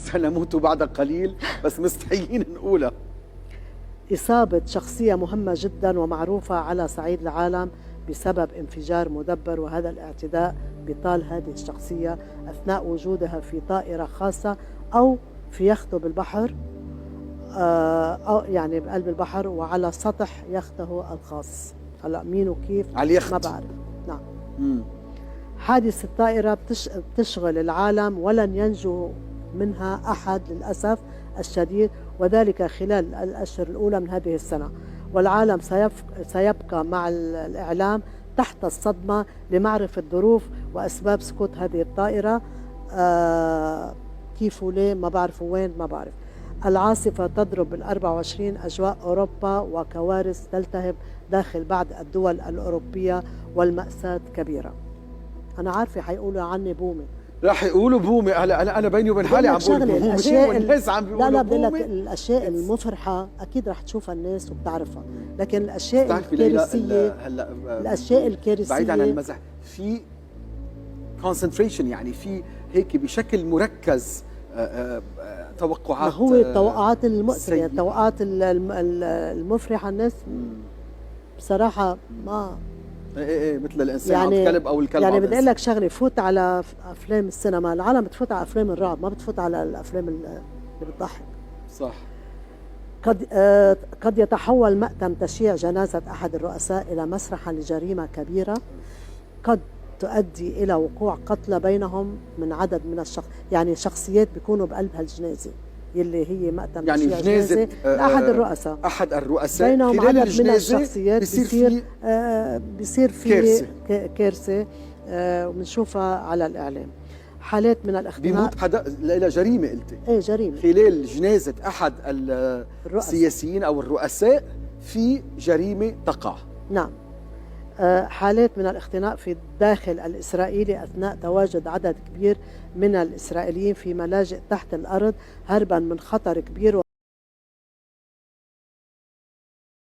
سنموت بعد قليل، بس مستحيين نقولها. إصابة شخصية مهمة جدا ومعروفة على صعيد العالم بسبب انفجار مدبر، وهذا الاعتداء بطال هذه الشخصية أثناء وجودها في طائرة خاصة أو في يخته بالبحر، أو يعني بقلب البحر وعلى سطح يخته الخاص. هلا مين وكيف على اليخت ما بعرف. نعم. حادث الطائرة بتشغل العالم ولن ينجو منها أحد للأسف الشديد، وذلك خلال الأشهر الأولى من هذه السنة، والعالم سيبقى مع الإعلام تحت الصدمة لمعرفة ظروف وأسباب سقوط هذه الطائرة. كيف وليه ما بعرف، وين ما بعرف. العاصفة تضرب ال24 أجواء أوروبا، وكوارث تلتهب داخل بعض الدول الأوروبية، والمأساة كبيرة. أنا عارفة حيقولوا عني بومي، راح يقولوا بومي. هلا انا بيني وبين حالي عم بقول بومي والناس عم بيقولوا لا بومي. بدي لك الاشياء المفرحه اكيد رح تشوفها الناس وبتعرفها، لكن الاشياء الكارثيه، هلا الاشياء الكارثيه بعيد عن المزح، في كونسنتريشن، يعني في هيك بشكل مركز توقعات. ما هو التوقعات المؤثره، يعني التوقعات المفرحه الناس بصراحه ما ايه مثل الانسان يعني عض كلب او الكلب يعني عض بدي اقول لك شغله، فوت على افلام السينما، العالم بتفوت على افلام الرعب، ما بتفوت على الافلام اللي بتضحك. صح. قد يتحول مأتم تشييع جنازة أحد الرؤساء إلى مسرحا لجريمة كبيرة قد تؤدي إلى وقوع قتلى بينهم من عدد من يعني شخصيات بيكونوا بقلب هالجنازة يلي هي مأتم يعني تشييع جنازة أحد الرؤساء. أحد الرؤساء بينهم خلال عدد من الجنازة الشخصيات بيصير في كارثة وبنشوفها على الإعلام. حالات من الاختناق، بيموت حدا إلى جريمة قلتي؟ ايه جريمة خلال جنازة أحد السياسيين أو الرؤساء في جريمة تقع. نعم. حالات من الاختناق في الداخل الإسرائيلي أثناء تواجد عدد كبير من الإسرائيليين في ملاجئ تحت الأرض هربا من خطر كبير.